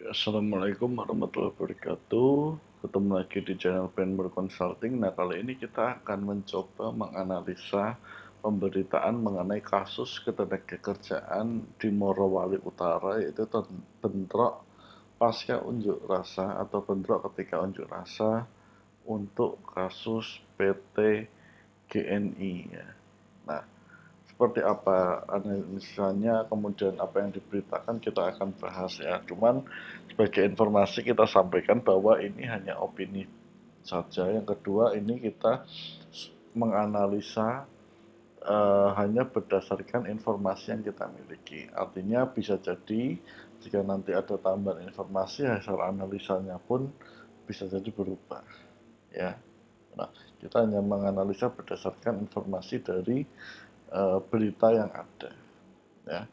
Assalamualaikum warahmatullahi wabarakatuh. Ketemu lagi di channel Penber Consulting. Nah, kali ini kita akan mencoba menganalisa pemberitaan mengenai kasus ketenagakerjaan di Morowali Utara, yaitu bentrok pasca unjuk rasa atau bentrok ketika unjuk rasa untuk kasus PT GNI ya. Nah, seperti apa analisanya, kemudian apa yang diberitakan kita akan bahas ya. Cuman sebagai informasi kita sampaikan bahwa ini hanya opini saja. Yang kedua, ini kita menganalisa hanya berdasarkan informasi yang kita miliki. Artinya bisa jadi jika nanti ada tambahan informasi, hasil analisanya pun bisa jadi berubah ya. Nah, kita hanya menganalisa berdasarkan informasi dari berita yang ada ya.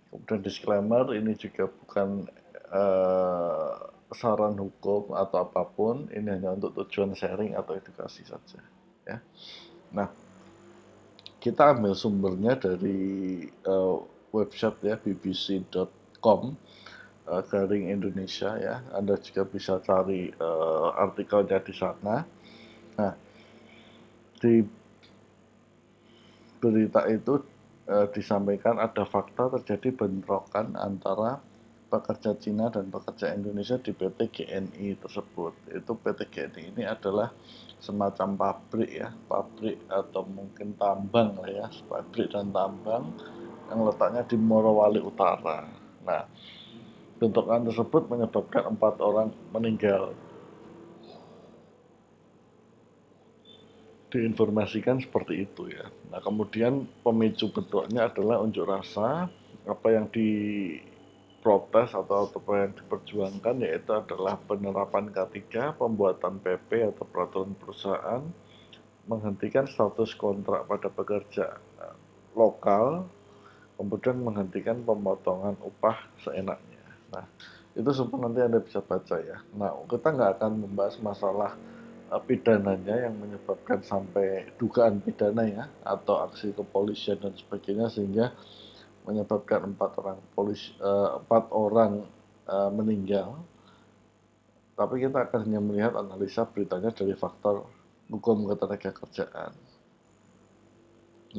Kemudian disclaimer, ini juga bukan saran hukum atau apapun, ini hanya untuk tujuan sharing atau edukasi saja ya. Nah, kita ambil sumbernya dari website ya, bbc.com garing Indonesia ya. Anda juga bisa cari artikelnya di sana. Nah, di berita itu disampaikan ada fakta terjadi bentrokan antara pekerja Cina dan pekerja Indonesia di PT GNI tersebut. Itu PT GNI ini adalah semacam pabrik ya, pabrik atau mungkin tambang lah ya, pabrik dan tambang yang letaknya di Morowali Utara. Nah, bentrokan tersebut menyebabkan 4 orang meninggal. Diinformasikan seperti itu ya. Nah, kemudian pemicu bentroknya adalah unjuk rasa. Apa yang diprotes atau apa yang diperjuangkan yaitu adalah penerapan K3, pembuatan PP atau peraturan perusahaan, menghentikan status kontrak pada pekerja lokal, kemudian menghentikan pemotongan upah seenaknya. Nah, itu semua nanti Anda bisa baca ya. Nah, kita nggak akan membahas masalah pidananya yang menyebabkan sampai dugaan pidana ya, atau aksi kepolisian dan sebagainya, sehingga menyebabkan 4 orang meninggal. Tapi kita akan hanya melihat analisa beritanya dari faktor hukum ketenagakerjaan.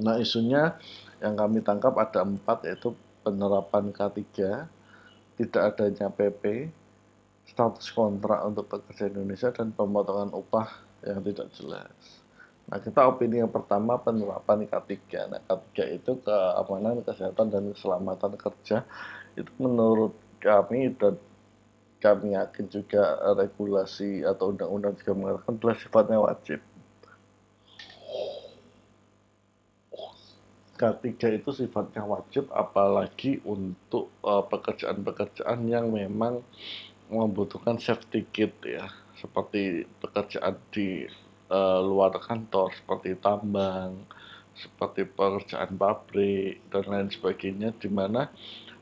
Nah, isunya yang kami tangkap ada 4, yaitu penerapan K3, tidak adanya PP, status kontrak untuk pekerja Indonesia, dan pemotongan upah yang tidak jelas. Nah, kita opini yang pertama penerapan K3. Nah, K3 itu keamanan, kesehatan, dan keselamatan kerja. Itu menurut kami dan kami yakin juga regulasi atau undang-undang juga mengatakan adalah sifatnya wajib. K3 itu sifatnya wajib, apalagi untuk pekerjaan-pekerjaan yang memang membutuhkan safety kit ya, seperti pekerjaan di luar kantor, seperti tambang, seperti pekerjaan pabrik dan lain sebagainya, di mana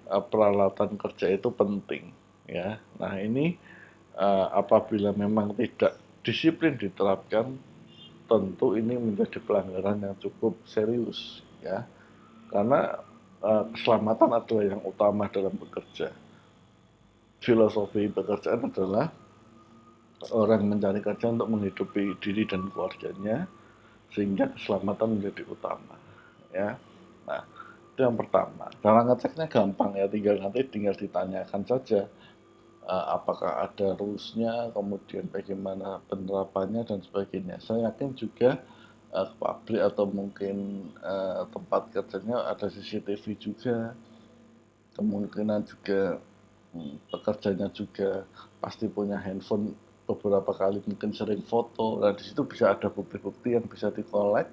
peralatan kerja itu penting ya. Nah, ini apabila memang tidak disiplin diterapkan, tentu ini menjadi pelanggaran yang cukup serius ya, karena keselamatan adalah yang utama dalam bekerja. Filosofi pekerjaan adalah orang mencari kerja untuk menghidupi diri dan keluarganya, sehingga keselamatan menjadi utama ya. Nah, itu yang pertama. Cara ngeceknya gampang ya, tinggal ditanyakan saja apakah ada rules-nya, kemudian bagaimana penerapannya dan sebagainya. Saya yakin juga pabrik atau mungkin tempat kerjanya ada CCTV juga, kemungkinan juga pekerjanya juga pasti punya handphone, beberapa kali mungkin sering foto. Nah, di situ bisa ada bukti-bukti yang bisa dikolek,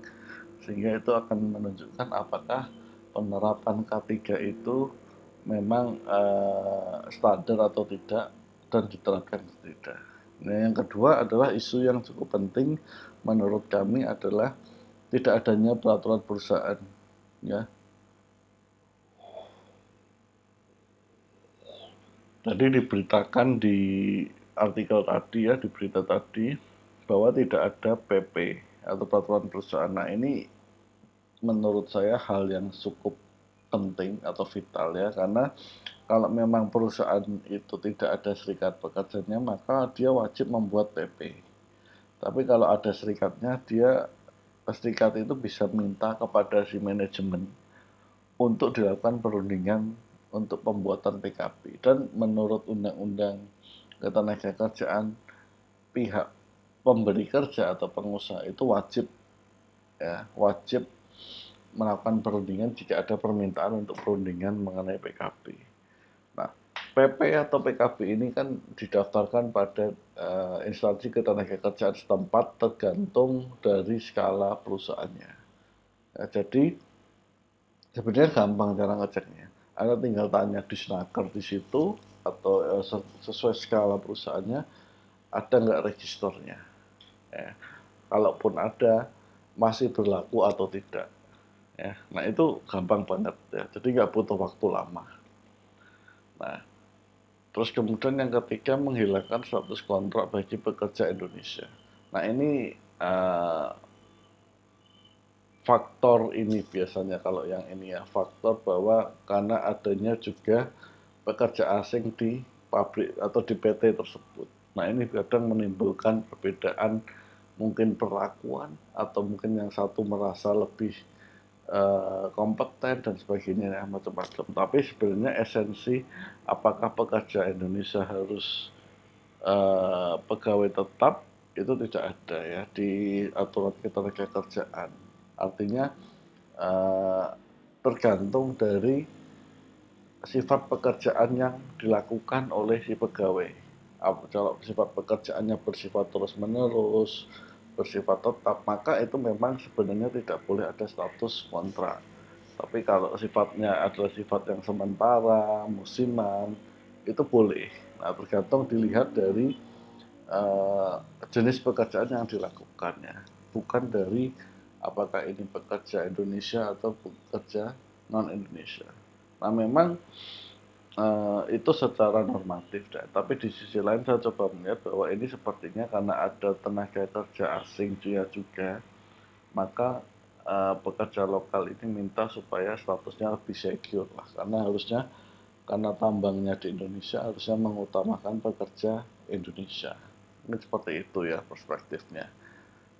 sehingga itu akan menunjukkan apakah penerapan K3 itu memang standar atau tidak dan diterapkan atau tidak. Nah, yang kedua adalah isu yang cukup penting menurut kami adalah tidak adanya peraturan perusahaan ya. Tadi diberitakan di artikel tadi ya, di berita tadi, bahwa tidak ada PP atau peraturan perusahaan. Nah, ini menurut saya hal yang cukup penting atau vital ya, karena kalau memang perusahaan itu tidak ada serikat pekerjanya maka dia wajib membuat PP. Tapi kalau ada serikatnya, serikat itu bisa minta kepada si manajemen untuk dilakukan perundingan untuk pembuatan PKP. Dan menurut Undang-Undang Ketenagakerjaan, pihak pemberi kerja atau pengusaha itu wajib melakukan perundingan jika ada permintaan untuk perundingan mengenai PKP. Nah, PP atau PKB ini kan didaftarkan pada instansi ketenagakerjaan setempat tergantung dari skala perusahaannya. Ya, jadi sebenarnya gampang cara ngeceknya. Anda tinggal tanya di Disnaker di situ atau sesuai skala perusahaannya ada nggak registernya. Ya. Kalaupun ada, masih berlaku atau tidak. Ya. Nah itu gampang banget ya. Jadi nggak butuh waktu lama. Nah, terus kemudian yang ketiga menghilangkan status kontrak bagi pekerja Indonesia. Nah ini faktor ini biasanya kalau yang ini ya, faktor bahwa karena adanya juga pekerja asing di pabrik atau di PT tersebut. Nah ini kadang menimbulkan perbedaan mungkin perlakuan atau mungkin yang satu merasa lebih kompeten dan sebagainya ya, macam-macam. Tapi sebenarnya esensi apakah pekerja Indonesia harus pegawai tetap itu tidak ada ya di aturan ketenagakerjaan. Artinya tergantung dari sifat pekerjaan yang dilakukan oleh si pegawai. Kalau sifat pekerjaannya bersifat terus-menerus, bersifat tetap, maka itu memang sebenarnya tidak boleh ada status kontrak. Tapi kalau sifatnya adalah sifat yang sementara, musiman, itu boleh. Nah, tergantung dilihat dari jenis pekerjaan yang dilakukannya, bukan dari apakah ini pekerja Indonesia atau pekerja non Indonesia. Nah memang itu secara normatif deh. Tapi di sisi lain saya coba melihat bahwa ini sepertinya karena ada tenaga kerja asing juga, maka pekerja lokal ini minta supaya statusnya lebih secure lah, karena harusnya karena tambangnya di Indonesia harusnya mengutamakan pekerja Indonesia. Ini seperti itu ya perspektifnya.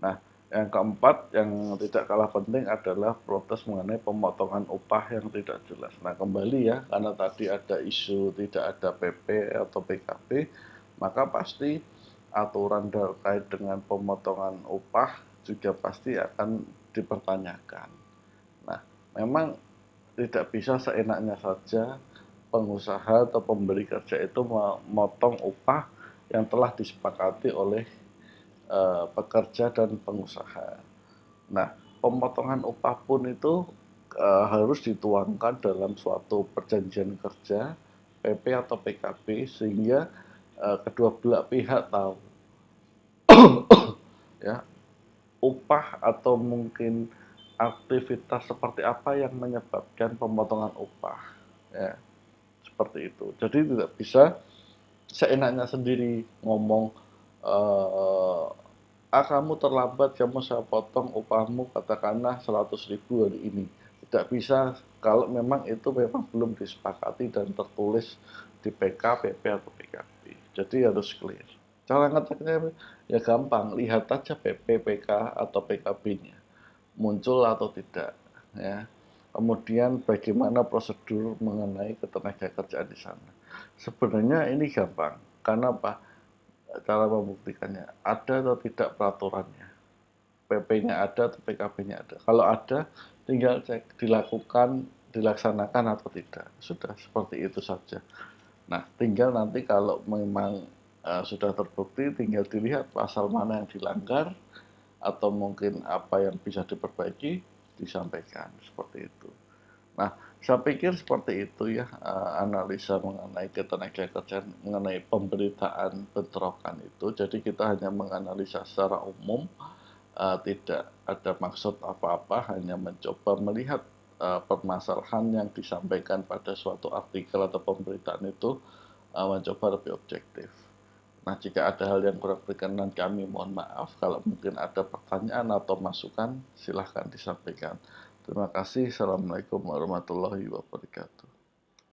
Nah, yang keempat yang tidak kalah penting adalah protes mengenai pemotongan upah yang tidak jelas. Nah, kembali ya, karena tadi ada isu tidak ada PP atau PKB, maka pasti aturan terkait dengan pemotongan upah juga pasti akan dipertanyakan. Nah, memang tidak bisa seenaknya saja pengusaha atau pemberi kerja itu memotong upah yang telah disepakati oleh pekerja dan pengusaha. Nah, pemotongan upah pun itu harus dituangkan dalam suatu perjanjian kerja, PP atau PKB, sehingga kedua belah pihak tahu ya upah atau mungkin aktivitas seperti apa yang menyebabkan pemotongan upah ya, seperti itu. Jadi tidak bisa seenaknya sendiri ngomong kamu terlambat, kamu saya potong upahmu katakanlah 100.000 hari ini. Tidak bisa kalau memang itu memang belum disepakati dan tertulis di PK, PP atau PKB. Jadi harus clear. Cara ngeceknya ya gampang, lihat aja PP, PK atau PKB-nya muncul atau tidak ya. Kemudian bagaimana prosedur mengenai ketenagakerjaan di sana. Sebenarnya ini gampang. Karena apa? Cara membuktikannya ada atau tidak peraturannya, PP-nya ada atau PKB-nya ada. Kalau ada, tinggal cek dilakukan, dilaksanakan atau tidak. Sudah seperti itu saja. Nah, tinggal nanti kalau memang sudah terbukti, tinggal dilihat pasal mana yang dilanggar atau mungkin apa yang bisa diperbaiki, disampaikan seperti itu. Nah, saya pikir seperti itu ya analisa mengenai ketenagakerjaan, mengenai pemberitaan bentrokan itu. Jadi kita hanya menganalisa secara umum, tidak ada maksud apa-apa, hanya mencoba melihat permasalahan yang disampaikan pada suatu artikel atau pemberitaan itu, mencoba lebih objektif. Nah, jika ada hal yang kurang berkenan kami mohon maaf. Kalau mungkin ada pertanyaan atau masukan, silahkan disampaikan. Terima kasih. Assalamualaikum warahmatullahi wabarakatuh.